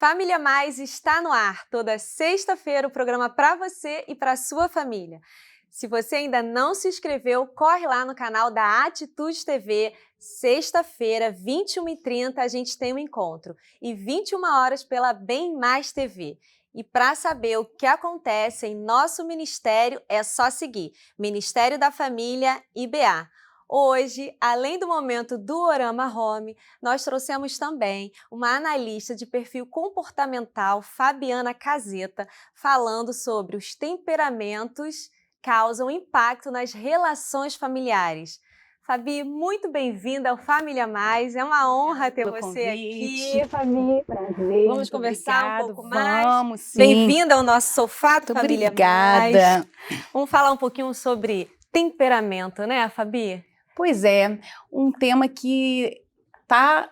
Família Mais está no ar. Toda sexta-feira o programa para você e para sua família. Se você ainda não se inscreveu, corre lá no canal da Atitude TV. Sexta-feira, 21h30, a gente tem um encontro. E 21 horas pela Bem Mais TV. E para saber o que acontece em nosso ministério, é só seguir Ministério da Família IBA. Hoje, além do momento do Orama Home, nós trouxemos também uma analista de perfil comportamental, Fabiana Caseta, falando sobre os temperamentos causam impacto nas relações familiares. Fabi, muito bem-vinda ao Família Mais, é uma honra ter Pelo você convite. aqui, Fabi. Prazer. Vamos muito conversar um obrigado. pouco mais? Vamos, sim. Bem-vinda ao nosso sofá do Muito Família Mais. obrigada. Vamos falar um pouquinho sobre temperamento, né, Fabi? Pois é, um tema que está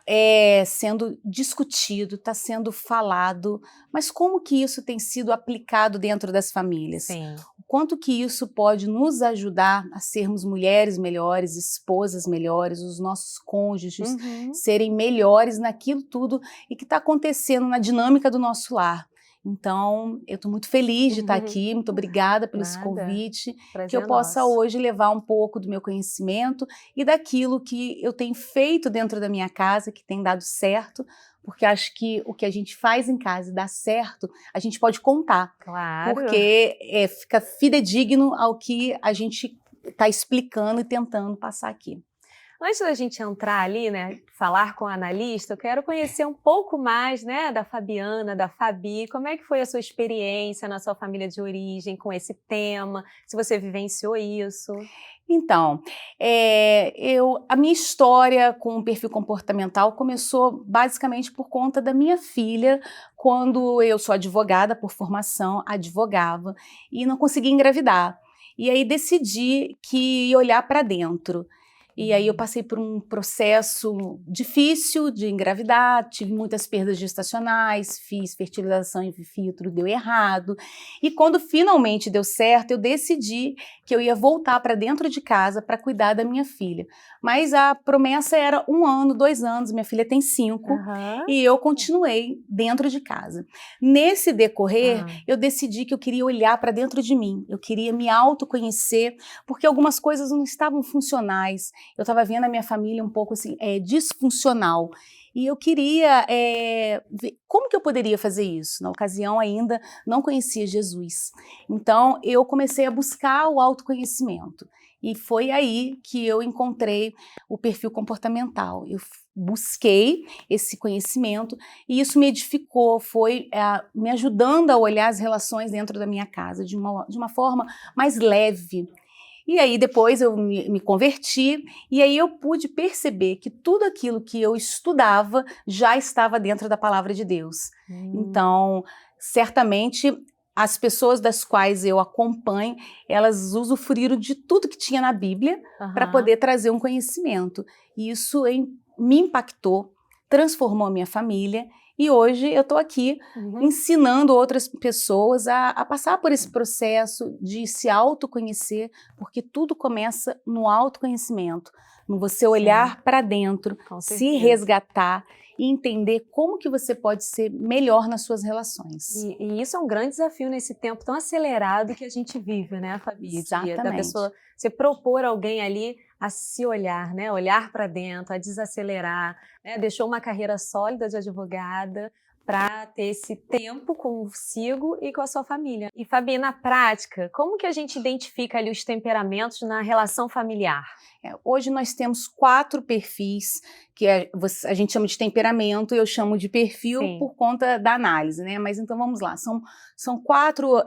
sendo discutido, está sendo falado, mas como que isso tem sido aplicado dentro das famílias? Sim. O quanto que isso pode nos ajudar a sermos mulheres melhores, esposas melhores, os nossos cônjuges serem melhores naquilo tudo e que está acontecendo na dinâmica do nosso lar. Então, eu estou muito feliz de estar aqui, muito obrigada pelo esse convite, Prazer que eu possa nosso. hoje levar um pouco do meu conhecimento e daquilo que eu tenho feito dentro da minha casa, que tem dado certo, porque acho que o que a gente faz em casa e dá certo, a gente pode contar. Claro. Porque fica fidedigno ao que a gente está explicando e tentando passar aqui. Antes da gente entrar ali, né, falar com a analista, eu quero conhecer um pouco mais, né, da Fabiana, da Fabi. Como é que foi a sua experiência na sua família de origem com esse tema? Se você vivenciou isso? Então, a minha história com o perfil comportamental começou basicamente por conta da minha filha, quando eu sou advogada por formação, advogava, e não conseguia engravidar. E aí decidi que ia olhar para dentro. E aí eu passei por um processo difícil de engravidar, tive muitas perdas gestacionais, fiz fertilização in vitro, deu errado. E quando finalmente deu certo, eu decidi que eu ia voltar para dentro de casa para cuidar da minha filha. Mas a promessa era 1 ano, 2 anos, minha filha tem 5, e eu continuei dentro de casa. Nesse decorrer, eu decidi que eu queria olhar para dentro de mim, eu queria me autoconhecer, porque algumas coisas não estavam funcionais. Eu estava vendo a minha família um pouco assim, disfuncional. E eu queria ver como que eu poderia fazer isso. Na ocasião ainda não conhecia Jesus. Então eu comecei a buscar o autoconhecimento. E foi aí que eu encontrei o perfil comportamental. Eu busquei esse conhecimento e isso me edificou, foi me ajudando a olhar as relações dentro da minha casa de uma forma mais leve. E aí depois eu me converti e aí eu pude perceber que tudo aquilo que eu estudava já estava dentro da palavra de Deus. Então, certamente as pessoas das quais eu acompanho, elas usufruíram de tudo que tinha na Bíblia para poder trazer um conhecimento. E isso me impactou, transformou a minha família. E hoje eu estou aqui ensinando outras pessoas a passar por esse processo de se autoconhecer, porque tudo começa no autoconhecimento, no você olhar para dentro, se resgatar e entender como que você pode ser melhor nas suas relações. E isso é um grande desafio nesse tempo tão acelerado que a gente vive, né, Fabi? Exatamente. Da pessoa, você propor alguém ali a se olhar, né? Olhar para dentro, a desacelerar, né? Deixou uma carreira sólida de advogada para ter esse tempo consigo e com a sua família. E Fabi, na prática, como que a gente identifica ali os temperamentos na relação familiar? Hoje nós temos 4 perfis, que a gente chama de temperamento, eu chamo de perfil por conta da análise, né? Mas então vamos lá, são 4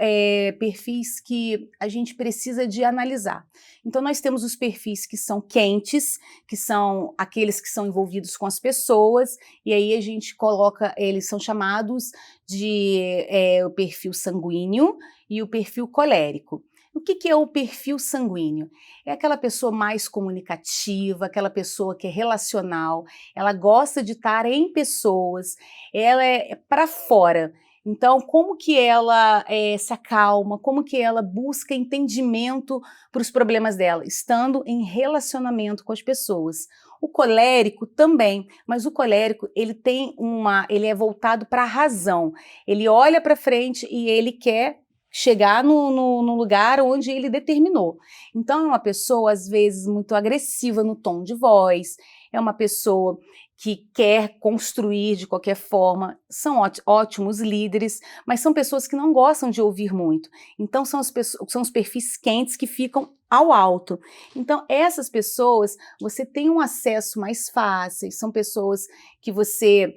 perfis que a gente precisa de analisar. Então nós temos os perfis que são quentes, que são aqueles que são envolvidos com as pessoas, e aí a gente coloca, eles são chamados de o perfil sanguíneo e o perfil colérico. O que é o perfil sanguíneo? É aquela pessoa mais comunicativa, aquela pessoa que é relacional, ela gosta de estar em pessoas, ela é para fora. Então, como que ela se acalma, como que ela busca entendimento para os problemas dela? Estando em relacionamento com as pessoas. O colérico também, mas o colérico ele é voltado para a razão. Ele olha para frente e ele quer chegar no lugar onde ele determinou. Então é uma pessoa às vezes muito agressiva no tom de voz, é uma pessoa que quer construir de qualquer forma, são ótimos líderes, mas são pessoas que não gostam de ouvir muito. Então são os perfis quentes que ficam ao alto. Então essas pessoas, você tem um acesso mais fácil, são pessoas que você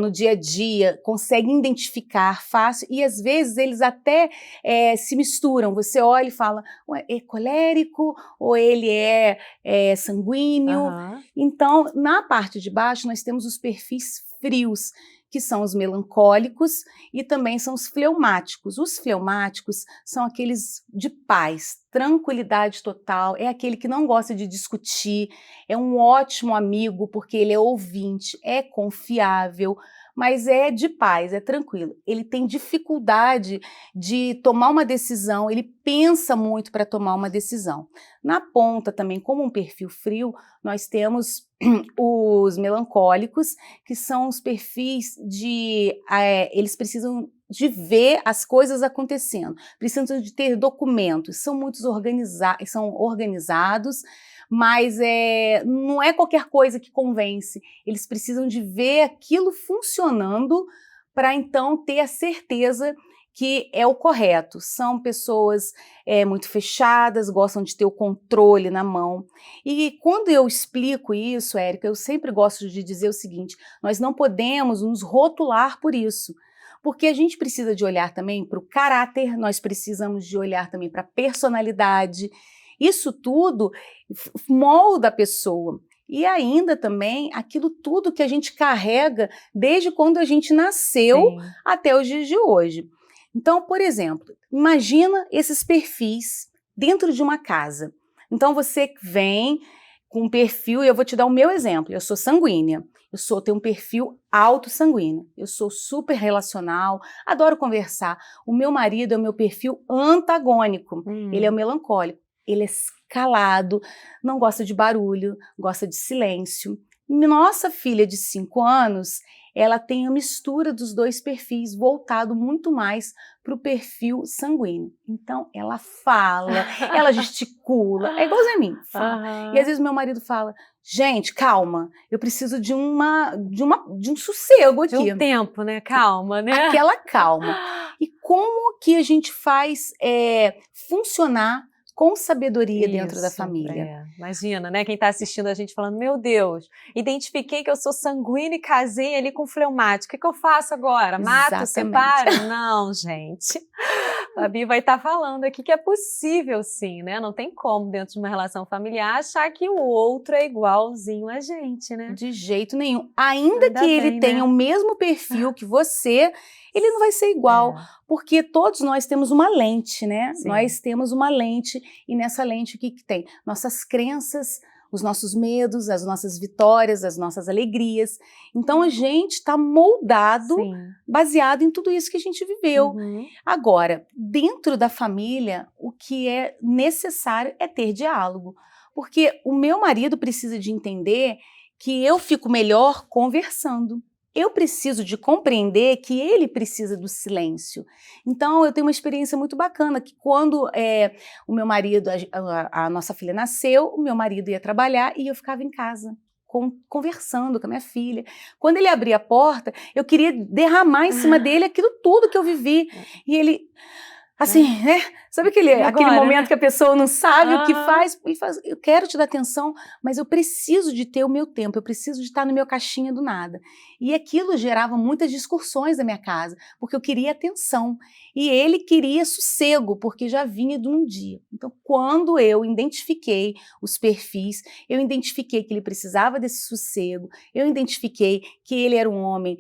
no dia a dia consegue identificar fácil e às vezes eles até se misturam. Você olha e fala, é colérico ou ele é sanguíneo? Aham. Então, na parte de baixo, nós temos os perfis frios, que são os melancólicos e também são os fleumáticos. Os fleumáticos são aqueles de paz, tranquilidade total, é aquele que não gosta de discutir, é um ótimo amigo porque ele é ouvinte, é confiável, mas é de paz, é tranquilo. Ele tem dificuldade de tomar uma decisão, ele pensa muito para tomar uma decisão. Na ponta também, como um perfil frio, nós temos os melancólicos, que são os perfis eles precisam de ver as coisas acontecendo, precisam de ter documentos, são são organizados, mas não é qualquer coisa que convence, eles precisam de ver aquilo funcionando para então ter a certeza que é o correto. São pessoas muito fechadas, gostam de ter o controle na mão. E quando eu explico isso, Érica, eu sempre gosto de dizer o seguinte, nós não podemos nos rotular por isso, porque a gente precisa de olhar também para o caráter, nós precisamos de olhar também para a personalidade. Isso tudo molda a pessoa. E ainda também aquilo tudo que a gente carrega desde quando a gente nasceu Sim. até os dias de hoje. Então, por exemplo, imagina esses perfis dentro de uma casa. Então você vem com um perfil, e eu vou te dar o meu exemplo, eu sou sanguínea, tenho um perfil alto sanguíneo, eu sou super relacional, adoro conversar. O meu marido é o meu perfil antagônico, ele é o melancólico, ele é calado, não gosta de barulho, gosta de silêncio. Nossa filha de 5 anos, ela tem a mistura dos dois perfis, voltado muito mais para o perfil sanguíneo. Então, ela fala, ela gesticula, é igualzinho a mim, fala. Aham. E às vezes meu marido fala, gente, calma, eu preciso de um sossego De aqui. um tempo, né? Calma, né? Aquela calma. E como que a gente faz funcionar com sabedoria dentro da Isso, família? Imagina, né? Quem está assistindo a gente falando, meu Deus, identifiquei que eu sou sanguínea e casei ali com fleumático. O que eu faço agora? Mato, Exatamente. separo? Não, gente. A Bi vai estar falando aqui que é possível sim, né? Não tem como, dentro de uma relação familiar, achar que o outro é igualzinho a gente, né? De jeito nenhum. Ainda Ainda que ele bem, tenha né? o mesmo perfil que você, ele não vai ser igual, porque todos nós temos uma lente, né? Sim. Nós temos uma lente, e nessa lente o que que tem? Nossas crenças, os nossos medos, as nossas vitórias, as nossas alegrias. Então a gente está moldado, Sim. baseado em tudo isso que a gente viveu. Uhum. Agora, dentro da família, o que é necessário é ter diálogo, porque o meu marido precisa de entender que eu fico melhor conversando. Eu preciso de compreender que ele precisa do silêncio. Então, eu tenho uma experiência muito bacana, que quando o meu marido, a nossa filha nasceu, o meu marido ia trabalhar e eu ficava em casa, conversando com a minha filha. Quando ele abria a porta, eu queria derramar em cima dele aquilo tudo que eu vivi. E ele... Assim, né? Sabe aquele momento, né, que a pessoa não sabe o que faz? Ele faz, eu quero te dar atenção, mas eu preciso de ter o meu tempo, eu preciso de estar no meu caixinha do nada. E aquilo gerava muitas discussões na minha casa, porque eu queria atenção. E ele queria sossego, porque já vinha de um dia. Então, quando eu identifiquei os perfis, eu identifiquei que ele precisava desse sossego, eu identifiquei que ele era um homem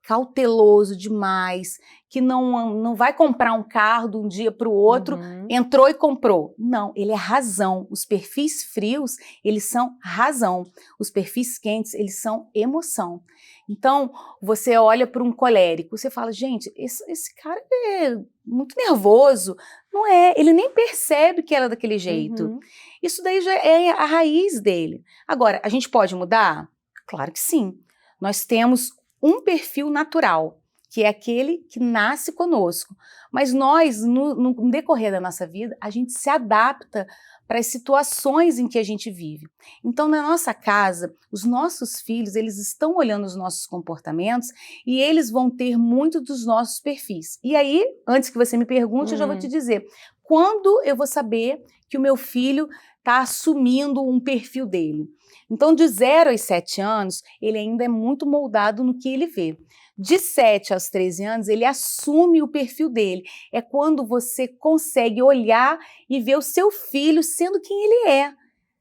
cauteloso demais, que não vai comprar um carro de um dia para o outro, entrou e comprou. Não, ele é razão. Os perfis frios, eles são razão. Os perfis quentes, eles são emoção. Então, você olha para um colérico, você fala, gente, esse cara é muito nervoso. Não é, ele nem percebe que ela é daquele jeito. Isso daí já é a raiz dele. Agora, a gente pode mudar? Claro que sim. Nós temos um perfil natural, que é aquele que nasce conosco. Mas nós, no decorrer da nossa vida, a gente se adapta para as situações em que a gente vive. Então, na nossa casa, os nossos filhos, eles estão olhando os nossos comportamentos e eles vão ter muito dos nossos perfis. E aí, antes que você me pergunte, eu já vou te dizer, quando eu vou saber que o meu filho está assumindo um perfil dele? Então, de 0 aos 7 anos, ele ainda é muito moldado no que ele vê. De 7 aos 13 anos, ele assume o perfil dele. É quando você consegue olhar e ver o seu filho sendo quem ele é,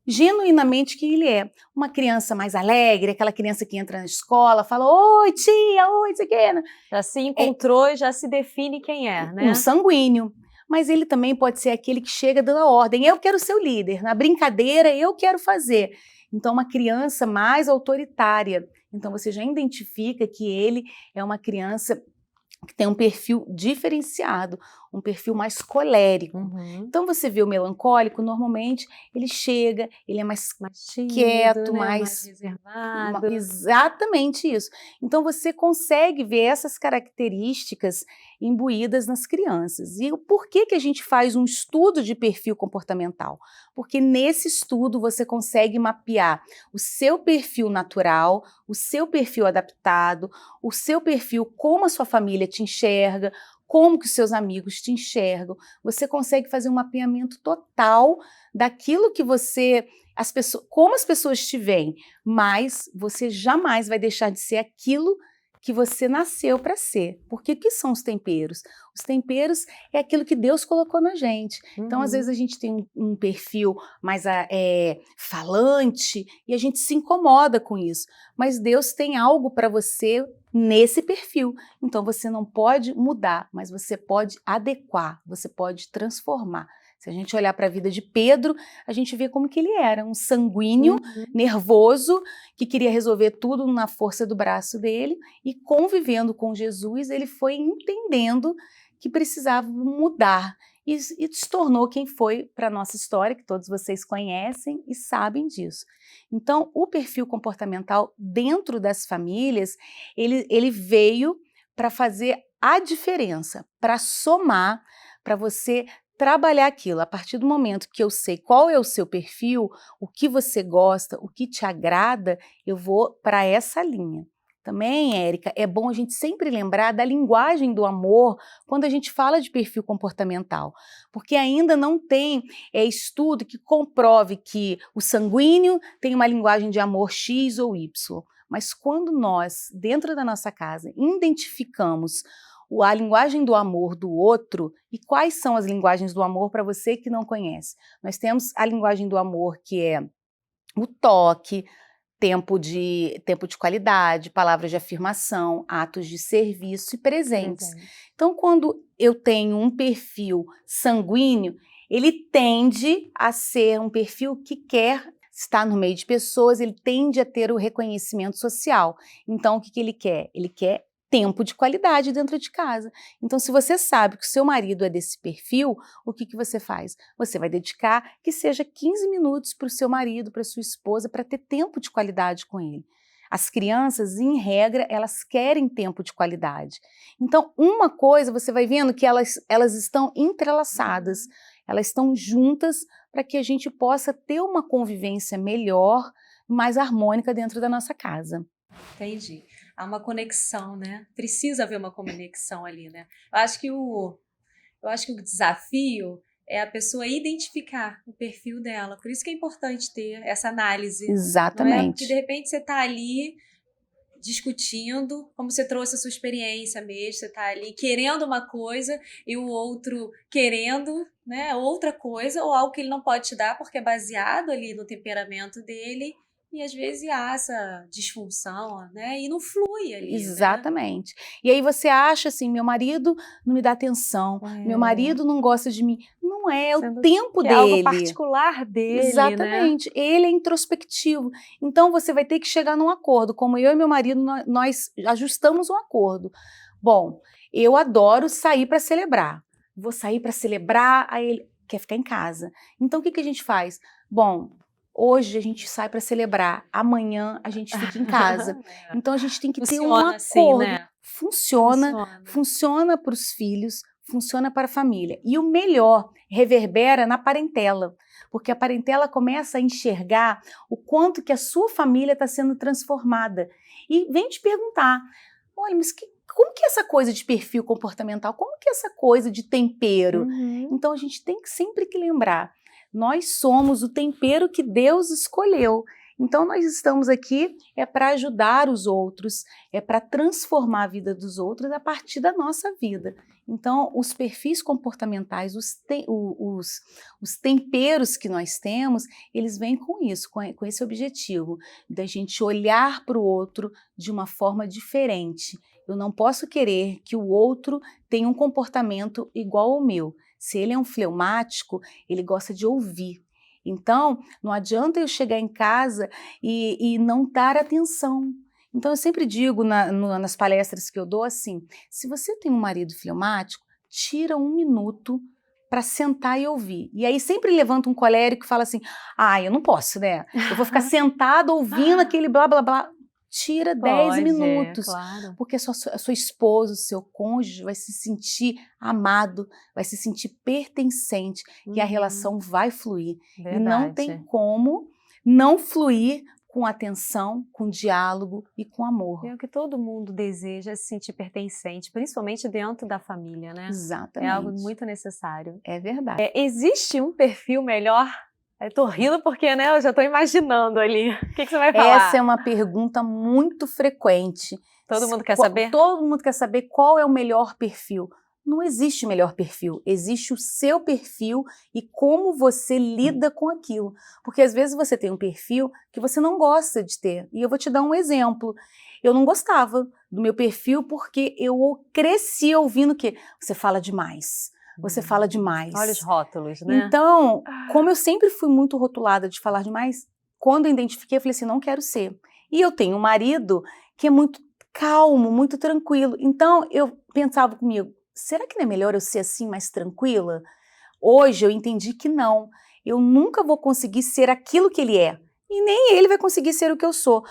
genuinamente quem ele é. Uma criança mais alegre, aquela criança que entra na escola, fala, oi tia, oi, isso aqui. Já se encontrou e já se define quem é, né? Um sanguíneo. Mas ele também pode ser aquele que chega dando a ordem. Eu quero ser o líder, na brincadeira eu quero fazer. Então, uma criança mais autoritária. Então, você já identifica que ele é uma criança que tem um perfil diferenciado, um perfil mais colérico. Então, você vê o melancólico, normalmente, ele chega, ele é mais tímido, quieto, né? mais reservado. Exatamente isso. Então, você consegue ver essas características imbuídas nas crianças. E o porquê que a gente faz um estudo de perfil comportamental? Porque nesse estudo você consegue mapear o seu perfil natural, o seu perfil adaptado, o seu perfil, como a sua família te enxerga, como que os seus amigos te enxergam. Você consegue fazer um mapeamento total daquilo que você, como as pessoas te veem, mas você jamais vai deixar de ser aquilo que você nasceu para ser. Porque o que são os temperos? Os temperos é aquilo que Deus colocou na gente. Então, às vezes, a gente tem um perfil mais falante e a gente se incomoda com isso. Mas Deus tem algo para você nesse perfil. Então, você não pode mudar, mas você pode adequar, você pode transformar. Se a gente olhar para a vida de Pedro, a gente vê como que ele era, um sanguíneo, nervoso, que queria resolver tudo na força do braço dele, e convivendo com Jesus, ele foi entendendo que precisava mudar e se tornou quem foi para a nossa história, que todos vocês conhecem e sabem disso. Então, o perfil comportamental dentro das famílias, ele veio para fazer a diferença, para somar, para você trabalhar aquilo. A partir do momento que eu sei qual é o seu perfil, o que você gosta, o que te agrada, eu vou para essa linha. Também, Érica, é bom a gente sempre lembrar da linguagem do amor quando a gente fala de perfil comportamental, porque ainda não tem estudo que comprove que o sanguíneo tem uma linguagem de amor X ou Y. Mas quando nós, dentro da nossa casa, identificamos a linguagem do amor do outro, e quais são as linguagens do amor para você que não conhece? Nós temos a linguagem do amor, que é o toque, tempo de qualidade, palavras de afirmação, atos de serviço e presentes. Então, quando eu tenho um perfil sanguíneo, ele tende a ser um perfil que quer estar no meio de pessoas, ele tende a ter o reconhecimento social. Então, o que ele quer? Ele quer tempo de qualidade dentro de casa. Então, se você sabe que o seu marido é desse perfil, o que você faz? Você vai dedicar que seja 15 minutos para o seu marido, para a sua esposa, para ter tempo de qualidade com ele. As crianças, em regra, elas querem tempo de qualidade. Então, uma coisa, você vai vendo que elas estão entrelaçadas, elas estão juntas para que a gente possa ter uma convivência melhor, mais harmônica dentro da nossa casa. Entendi. Há uma conexão, né? Precisa haver uma conexão ali, né? Eu acho que o desafio é a pessoa identificar o perfil dela. Por isso que é importante ter essa análise. Exatamente. Não é? Porque de repente você está ali discutindo, como você trouxe a sua experiência mesmo, você está ali querendo uma coisa e o outro querendo, né, outra coisa, ou algo que ele não pode te dar porque é baseado ali no temperamento dele, e às vezes há essa disfunção, né? E não flui ali, né? Exatamente. E aí você acha assim, meu marido não me dá atenção, meu marido não gosta de mim. Não é, o tempo que dele. É algo particular dele, exatamente. Né? Ele é introspectivo. Então você vai ter que chegar num acordo. Como eu e meu marido, nós ajustamos um acordo. Bom, eu adoro sair para celebrar. Vou sair para celebrar, aí ele quer ficar em casa. Então o que que a gente faz? Bom, hoje a gente sai para celebrar, amanhã a gente fica em casa. Então a gente tem que ter um acordo. Assim, né? Funciona para os filhos, funciona para a família. E o melhor, reverbera na parentela, porque a parentela começa a enxergar o quanto que a sua família está sendo transformada. E vem te perguntar, olha, mas como que é essa coisa de perfil comportamental? Como que é essa coisa de tempero? Então a gente tem que sempre que lembrar, nós somos o tempero que Deus escolheu. Então nós estamos aqui para ajudar os outros, para transformar a vida dos outros a partir da nossa vida. Então os perfis comportamentais, os temperos que nós temos, eles vêm com isso, com esse objetivo, da gente olhar para o outro de uma forma diferente. Eu não posso querer que o outro tenha um comportamento igual ao meu. Se ele é um fleumático, ele gosta de ouvir. Então, não adianta eu chegar em casa e não dar atenção. Então, eu sempre digo nas palestras que eu dou assim, se você tem um marido fleumático, tira 1 minuto para sentar e ouvir. E aí sempre levanta um colérico e fala assim, eu não posso, né? Eu vou ficar sentado ouvindo aquele blá, blá, blá. Tira 10 minutos, claro. Porque a sua esposa, o seu cônjuge vai se sentir amado, vai se sentir pertencente e a relação vai fluir. Verdade. E não tem como não fluir com atenção, com diálogo e com amor. É o que todo mundo deseja, se sentir pertencente, principalmente dentro da família, né? Exatamente. É algo muito necessário. É verdade. Existe um perfil melhor? Eu tô rindo porque, né, eu já tô imaginando ali. O que você vai falar? Essa é uma pergunta muito frequente. Todo mundo quer saber? Todo mundo quer saber qual é o melhor perfil. Não existe melhor perfil, existe o seu perfil e como você lida com aquilo. Porque às vezes você tem um perfil que você não gosta de ter. E eu vou te dar um exemplo. Eu não gostava do meu perfil porque eu cresci ouvindo que você fala demais. Você fala demais. Olha os rótulos, né? Então, como eu sempre fui muito rotulada de falar demais, quando eu identifiquei, eu falei assim, não quero ser. E eu tenho um marido que é muito calmo, muito tranquilo. Então, eu pensava comigo, será que não é melhor eu ser assim, mais tranquila? Hoje eu entendi que não. Eu nunca vou conseguir ser aquilo que ele é. E nem ele vai conseguir ser o que eu sou.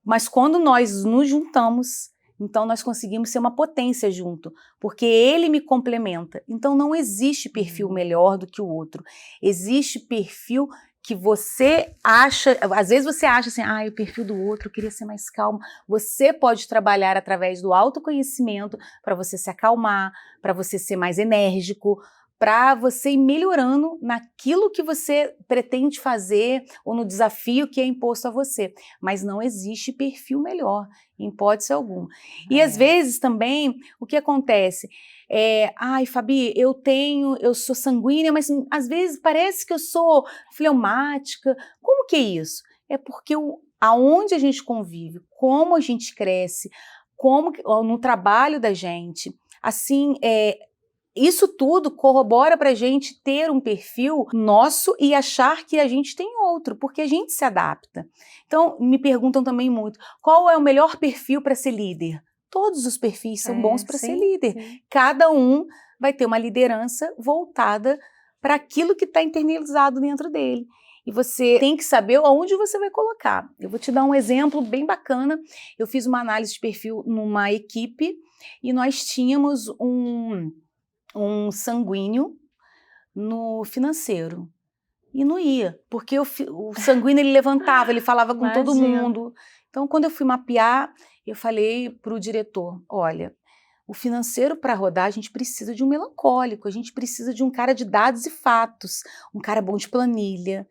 Mas quando nós nos juntamos, então nós conseguimos ser uma potência junto, porque ele me complementa. Então não existe perfil melhor do que o outro. Existe perfil que você acha, às vezes você acha assim, o perfil do outro, eu queria ser mais calmo. Você pode trabalhar através do autoconhecimento para você se acalmar, para você ser mais enérgico, para você ir melhorando naquilo que você pretende fazer ou no desafio que é imposto a você. Mas não existe perfil melhor, em hipótese alguma. E às vezes também, o que acontece? Fabi, eu sou sanguínea, mas às vezes parece que eu sou fleumática. Como que é isso? É porque aonde a gente convive, como a gente cresce, no trabalho da gente, assim, isso tudo corrobora para a gente ter um perfil nosso e achar que a gente tem outro, porque a gente se adapta. Então, me perguntam também muito, qual é o melhor perfil para ser líder? Todos os perfis são bons para ser líder. Sim. Cada um vai ter uma liderança voltada para aquilo que está internalizado dentro dele. E você tem que saber aonde você vai colocar. Eu vou te dar um exemplo bem bacana. Eu fiz uma análise de perfil numa equipe e nós tínhamos um sanguíneo no financeiro. E não ia, porque o sanguíneo ele levantava, ele falava com todo mundo. Então, quando eu fui mapear, eu falei para o diretor, olha, o financeiro para rodar, a gente precisa de um melancólico, a gente precisa de um cara de dados e fatos, um cara bom de planilha.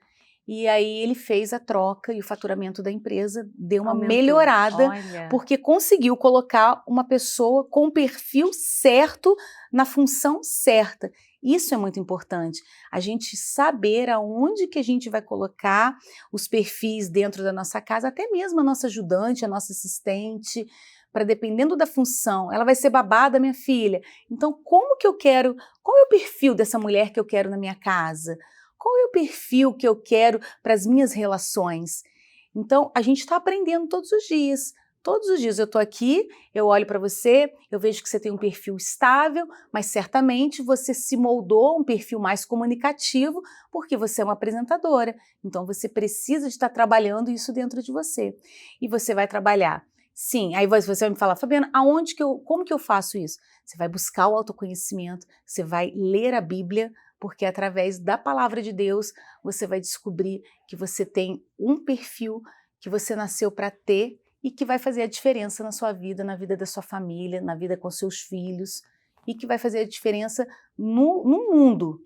E aí ele fez a troca e o faturamento da empresa deu uma melhorada, porque conseguiu colocar uma pessoa com o perfil certo na função certa. Isso é muito importante, a gente saber aonde que a gente vai colocar os perfis dentro da nossa casa, até mesmo a nossa ajudante, a nossa assistente, para dependendo da função, ela vai ser babá da minha filha. Então, como que eu quero, qual é o perfil dessa mulher que eu quero na minha casa? Qual é o perfil que eu quero para as minhas relações? Então, a gente está aprendendo todos os dias. Todos os dias eu estou aqui, eu olho para você, eu vejo que você tem um perfil estável, mas certamente você se moldou a um perfil mais comunicativo porque você é uma apresentadora. Então você precisa de estar trabalhando isso dentro de você. E você vai trabalhar. Sim, aí você vai me falar, Fabiana, como que eu faço isso? Você vai buscar o autoconhecimento, você vai ler a Bíblia, porque através da palavra de Deus você vai descobrir que você tem um perfil que você nasceu para ter e que vai fazer a diferença na sua vida, na vida da sua família, na vida com seus filhos, e que vai fazer a diferença no mundo.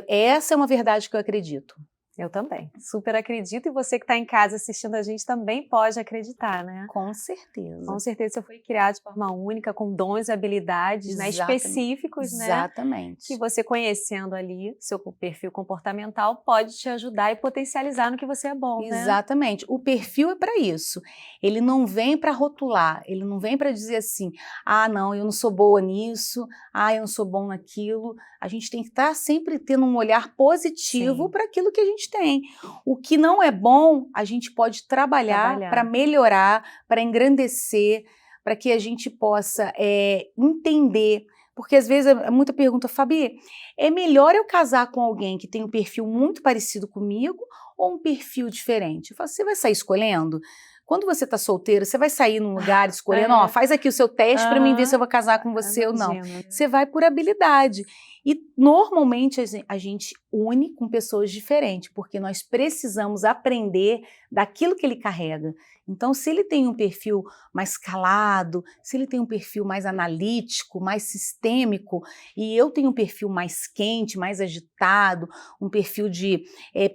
Essa é uma verdade que eu acredito. Eu também, super acredito, e você que está em casa assistindo a gente também pode acreditar, né? Com certeza. Com certeza você foi criado de forma única, com dons e habilidades, né, específicos, né? Exatamente. Que você conhecendo ali seu perfil comportamental pode te ajudar e potencializar no que você é bom, né? Exatamente. O perfil é para isso. Ele não vem para rotular, ele não vem para dizer assim, ah, não, eu não sou boa nisso, ah, eu não sou bom naquilo. A gente tem que estar sempre tendo um olhar positivo para aquilo que a gente tem. O que não é bom, a gente pode trabalhar para melhorar, para engrandecer, para que a gente possa entender. Porque às vezes é muita pergunta, Fabi, é melhor eu casar com alguém que tem um perfil muito parecido comigo ou um perfil diferente? Eu falo, você vai sair escolhendo? Quando você está solteiro, você vai sair num lugar escolhendo, ó, faz aqui o seu teste para mim ver se eu vou casar com você ou não. Você vai por habilidade. E normalmente a gente une com pessoas diferentes, porque nós precisamos aprender daquilo que ele carrega. Então, se ele tem um perfil mais calado, se ele tem um perfil mais analítico, mais sistêmico, e eu tenho um perfil mais quente, mais agitado, um perfil de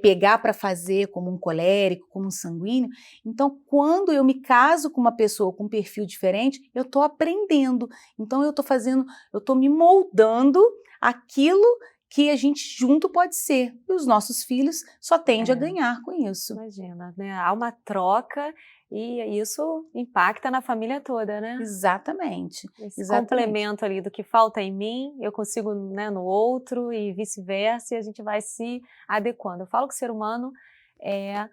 pegar para fazer, como um colérico, como um sanguíneo, então, quando eu me caso com uma pessoa com um perfil diferente, eu estou aprendendo. Então, eu estou me moldando aquilo que a gente junto pode ser. E os nossos filhos só tendem a ganhar com isso. Imagina, né? Há uma troca e isso impacta na família toda, né? Exatamente. Esse complemento ali do que falta em mim, eu consigo, né, no outro e vice-versa, e a gente vai se adequando. Eu falo que o ser humano é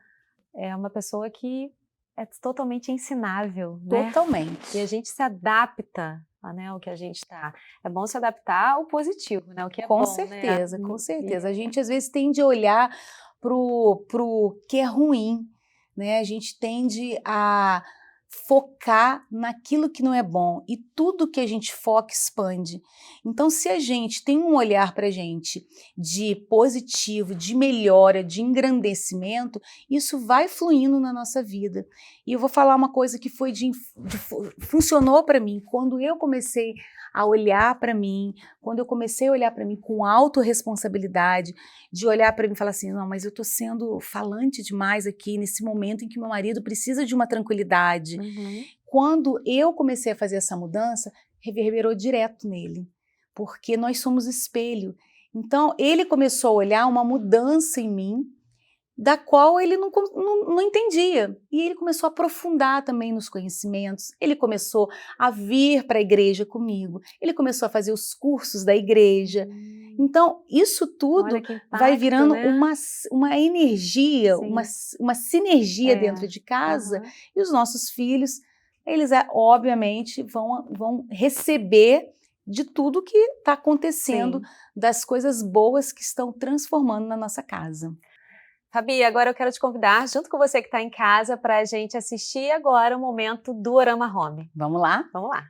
uma pessoa que é totalmente ensinável, né? Totalmente. E a gente se adapta, né, ao que a gente está. É bom se adaptar ao positivo, né? O que é bom, com certeza, né? Com certeza. A gente às vezes tende a olhar pro que é ruim, né? A gente tende a focar naquilo que não é bom e tudo que a gente foca expande. Então, se a gente tem um olhar para a gente de positivo, de melhora, de engrandecimento, isso vai fluindo na nossa vida. E eu vou falar uma coisa que funcionou para mim quando eu comecei a olhar para mim, quando eu comecei a olhar para mim com autorresponsabilidade, de olhar para mim e falar assim, não, mas eu estou sendo falante demais aqui nesse momento em que meu marido precisa de uma tranquilidade. Quando eu comecei a fazer essa mudança, reverberou direto nele, porque nós somos espelho. Então, ele começou a olhar uma mudança em mim, da qual ele não entendia. E ele começou a aprofundar também nos conhecimentos, ele começou a vir para a igreja comigo, ele começou a fazer os cursos da igreja. Então, isso tudo impacto, vai virando, né, uma energia, uma sinergia dentro de casa, e os nossos filhos, eles obviamente vão receber de tudo que está acontecendo, das coisas boas que estão transformando na nossa casa. Fabi, agora eu quero te convidar, junto com você que está em casa, para a gente assistir agora o momento do Orama Home. Vamos lá? Vamos lá.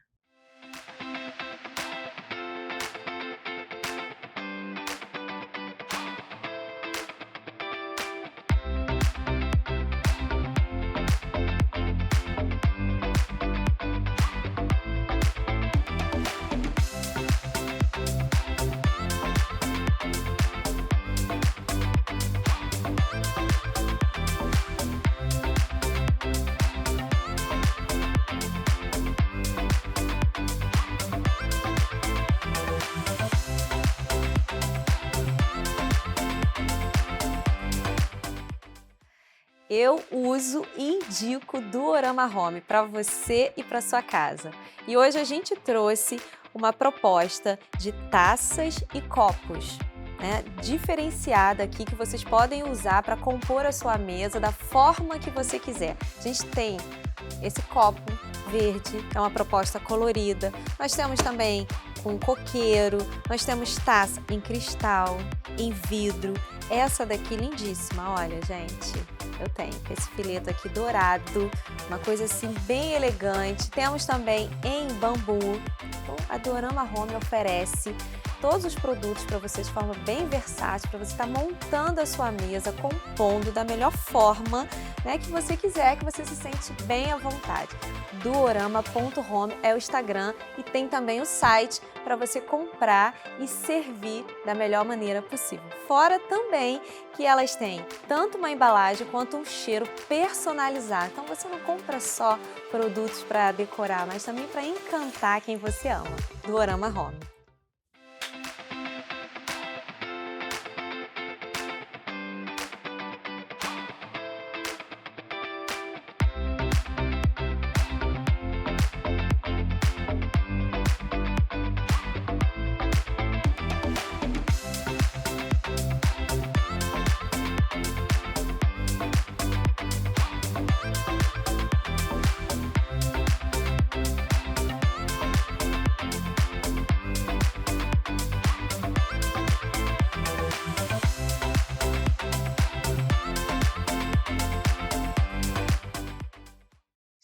eu uso e indico Duorama Home para você e para sua casa. E hoje a gente trouxe uma proposta de taças e copos, né, diferenciada aqui, que vocês podem usar para compor a sua mesa da forma que você quiser. A gente tem esse copo verde, é uma proposta colorida. Nós temos também com coqueiro, nós temos taça em cristal, em vidro. Essa daqui lindíssima, olha, gente, eu tenho esse fileto aqui dourado, uma coisa assim bem elegante. Temos também em bambu. Então, a Duorama Home oferece todos os produtos para você de forma bem versátil, para você estar montando a sua mesa, compondo da melhor forma, né, que você quiser, que você se sente bem à vontade. Duorama.home é o Instagram e tem também o site para você comprar e servir da melhor maneira possível. Fora também que elas têm tanto uma embalagem quanto um cheiro personalizado. Então você não compra só produtos para decorar, mas também para encantar quem você ama. Duorama Home.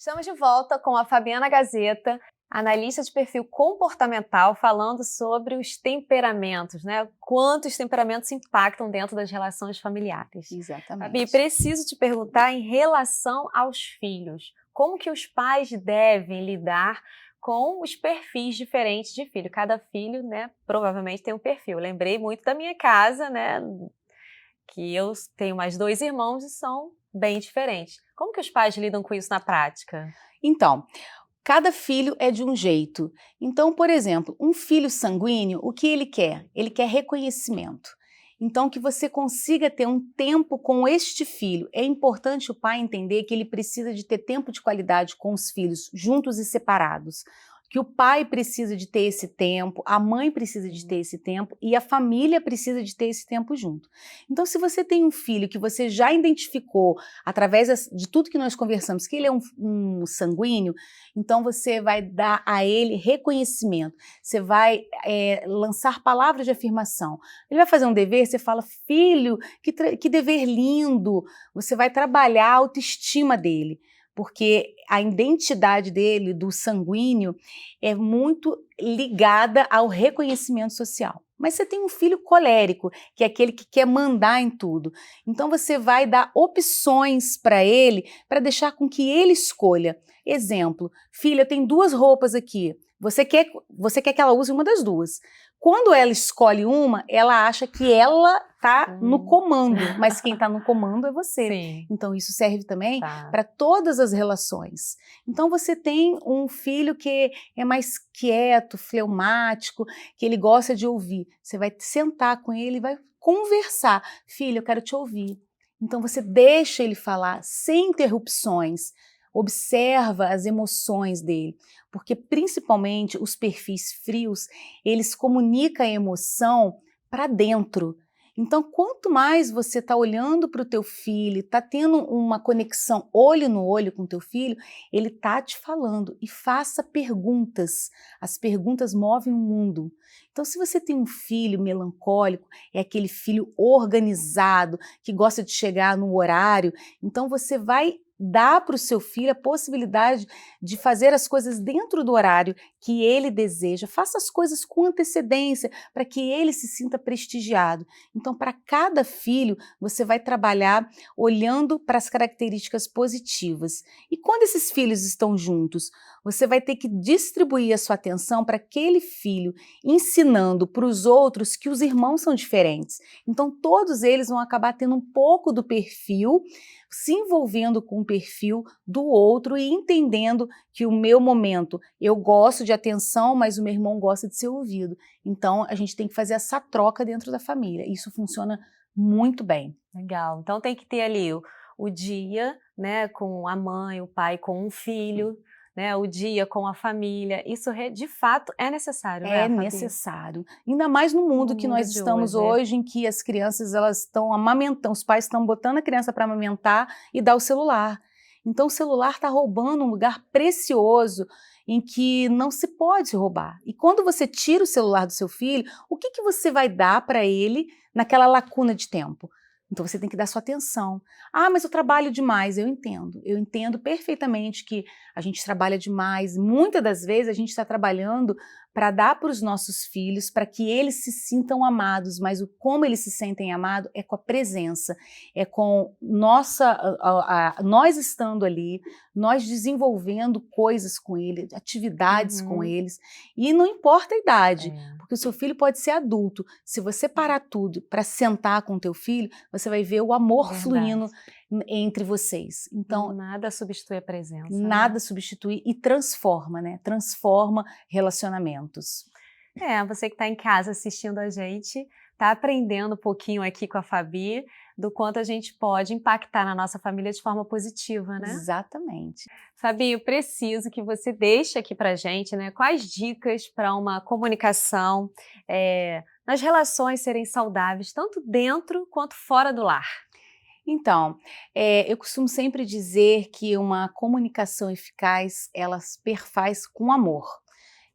Estamos de volta com a Fabiana Gazeta, analista de perfil comportamental, falando sobre os temperamentos, né? Quantos temperamentos impactam dentro das relações familiares. Exatamente. Fabi, preciso te perguntar em relação aos filhos. Como que os pais devem lidar com os perfis diferentes de filho? Cada filho, né, provavelmente tem um perfil. Lembrei muito da minha casa, né? Que eu tenho mais 2 irmãos e são bem diferentes. Como que os pais lidam com isso na prática? Então, cada filho é de um jeito. Então, por exemplo, um filho sanguíneo, o que ele quer? Ele quer reconhecimento. Então, que você consiga ter um tempo com este filho. É importante o pai entender que ele precisa de ter tempo de qualidade com os filhos, juntos e separados. Que o pai precisa de ter esse tempo, a mãe precisa de ter esse tempo e a família precisa de ter esse tempo junto. Então, se você tem um filho que você já identificou através de tudo que nós conversamos, que ele é um sanguíneo, então você vai dar a ele reconhecimento, você vai lançar palavras de afirmação. Ele vai fazer um dever, você fala, filho, que dever lindo, você vai trabalhar a autoestima dele. Porque a identidade dele, do sanguíneo, é muito ligada ao reconhecimento social. Mas você tem um filho colérico, que é aquele que quer mandar em tudo. Então você vai dar opções para ele, para deixar com que ele escolha. Exemplo, filha, tem 2 roupas aqui. Você quer que ela use uma das 2. Quando ela escolhe uma, ela acha que ela está no comando, mas quem está no comando é você. Sim. Então isso serve também para todas as relações. Então você tem um filho que é mais quieto, fleumático, que ele gosta de ouvir. Você vai sentar com ele e vai conversar. Filho, eu quero te ouvir. Então você deixa ele falar sem interrupções. Observa as emoções dele, porque principalmente os perfis frios, eles comunicam a emoção para dentro. Então, quanto mais você está olhando para o teu filho, está tendo uma conexão olho no olho com o teu filho, ele está te falando. E faça perguntas. As perguntas movem o mundo. Então, se você tem um filho melancólico, é aquele filho organizado, que gosta de chegar no horário, então você vai dar para o seu filho a possibilidade de fazer as coisas dentro do horário que ele deseja. Faça as coisas com antecedência para que ele se sinta prestigiado. Então, para cada filho, você vai trabalhar olhando para as características positivas. E quando esses filhos estão juntos, você vai ter que distribuir a sua atenção para aquele filho, ensinando para os outros que os irmãos são diferentes. Então, todos eles vão acabar tendo um pouco do perfil, se envolvendo com o perfil do outro e entendendo que o meu momento, eu gosto de atenção, mas o meu irmão gosta de ser ouvido. Então, a gente tem que fazer essa troca dentro da família. Isso funciona muito bem. Legal. Então, tem que ter ali o dia, né, com a mãe, o pai com um filho, né, o dia com a família. Isso de fato é necessário, não É é, Fabi? necessário, ainda mais no mundo No que mundo nós de estamos hoje. hoje, em que as crianças elas estão amamentando, os pais estão botando a criança para amamentar e dar o celular. Então o celular está roubando um lugar precioso em que não se pode roubar. E quando você tira o celular do seu filho, o que que você vai dar para ele naquela lacuna de tempo? Então você tem que dar sua atenção. Ah, mas eu trabalho demais. Eu entendo perfeitamente que a gente trabalha demais. Muitas das vezes a gente está trabalhando para dar para os nossos filhos, para que eles se sintam amados, mas o como eles se sentem amados é com a presença, é com nós estando ali, nós desenvolvendo coisas com eles, atividades com eles, e não importa a idade, porque o seu filho pode ser adulto. Se você parar tudo para sentar com o teu filho, você vai ver o amor fluindo entre vocês. Então, nada substitui a presença. Nada substitui e transforma, né? Transforma relacionamentos. Você que está em casa assistindo a gente, está aprendendo um pouquinho aqui com a Fabi do quanto a gente pode impactar na nossa família de forma positiva, né? Exatamente. Fabi, eu preciso que você deixe aqui pra gente, né, quais dicas para uma comunicação, nas relações serem saudáveis, tanto dentro quanto fora do lar. Então, eu costumo sempre dizer que uma comunicação eficaz, ela se perfaz com amor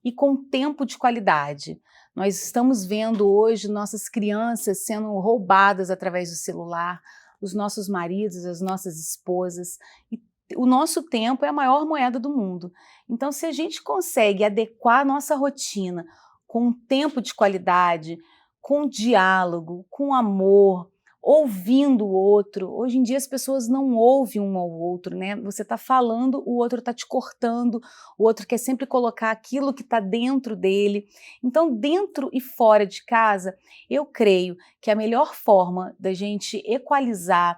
e com tempo de qualidade. Nós estamos vendo hoje nossas crianças sendo roubadas através do celular, os nossos maridos, as nossas esposas, e o nosso tempo é a maior moeda do mundo. Então, se a gente consegue adequar a nossa rotina com um tempo de qualidade, com diálogo, com amor, ouvindo o outro. Hoje em dia as pessoas não ouvem um ao outro, né? Você está falando, o outro está te cortando, o outro quer sempre colocar aquilo que está dentro dele. Então, dentro e fora de casa, eu creio que a melhor forma da gente equalizar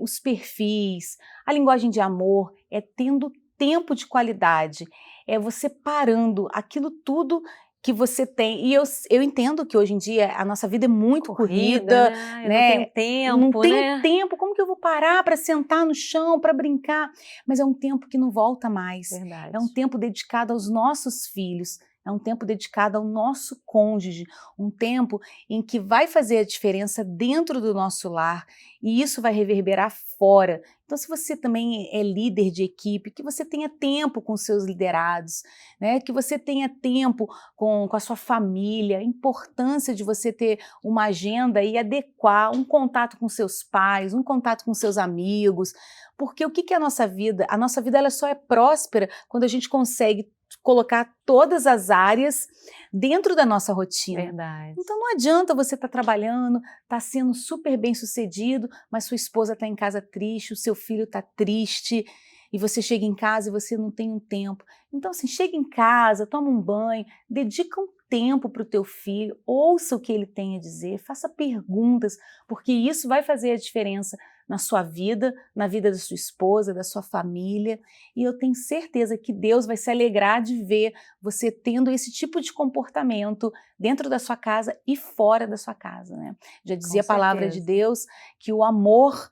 os perfis, a linguagem de amor, é tendo tempo de qualidade, é você parando aquilo tudo que você tem. E eu entendo que hoje em dia a nossa vida é muito corrida, né? Eu né? não tenho tempo, Não tenho né? tempo, como que eu vou parar para sentar no chão, para brincar? Mas é um tempo que não volta mais. Verdade. É um tempo dedicado aos nossos filhos, é um tempo dedicado ao nosso cônjuge, um tempo em que vai fazer a diferença dentro do nosso lar e isso vai reverberar fora. Então, se você também é líder de equipe, que você tenha tempo com seus liderados, né? Que você tenha tempo com a sua família, a importância de você ter uma agenda e adequar um contato com seus pais, um contato com seus amigos, porque o que é a nossa vida? A nossa vida ela só é próspera quando a gente consegue colocar todas as áreas dentro da nossa rotina. Verdade. Então não adianta você estar trabalhando, estar sendo super bem sucedido, mas sua esposa está em casa triste, o seu filho está triste, e você chega em casa e você não tem um tempo. Então assim, chega em casa, toma um banho, dedica um tempo para o teu filho, ouça o que ele tem a dizer, faça perguntas, porque isso vai fazer a diferença na sua vida, na vida da sua esposa, da sua família, e eu tenho certeza que Deus vai se alegrar de ver você tendo esse tipo de comportamento dentro da sua casa e fora da sua casa, né? Já dizia a palavra de Deus que o amor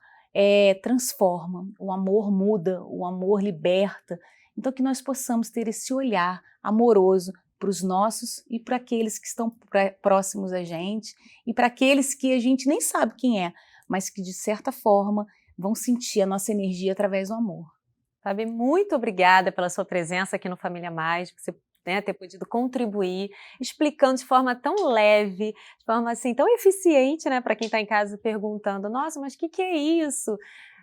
transforma, o amor muda, o amor liberta, então que nós possamos ter esse olhar amoroso para os nossos e para aqueles que estão próximos a gente e para aqueles que a gente nem sabe quem é, mas que de certa forma vão sentir a nossa energia através do amor. Fabi, muito obrigada pela sua presença aqui no Família Mais, por você ter podido contribuir, explicando de forma tão leve, de forma assim tão eficiente, né, para quem está em casa perguntando, nossa, mas o que é isso?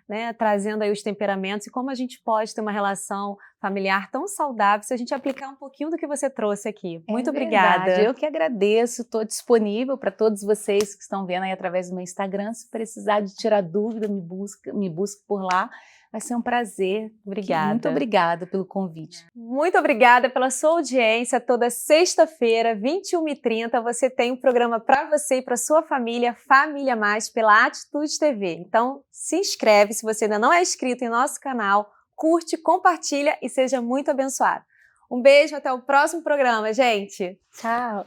Né, trazendo aí os temperamentos e como a gente pode ter uma relação familiar tão saudável se a gente aplicar um pouquinho do que você trouxe aqui. Muito obrigada. Eu que agradeço, estou disponível para todos vocês que estão vendo aí através do meu Instagram. Se precisar de tirar dúvida, me busque por lá. Vai ser um prazer. Obrigada. Muito obrigada pelo convite. Muito obrigada pela sua audiência. Toda sexta-feira, 21h30, você tem um programa para você e para sua família, Família Mais, pela Atitude TV. Então, se inscreve se você ainda não é inscrito em nosso canal, curte, compartilha e seja muito abençoado. Um beijo, até o próximo programa, gente. Tchau.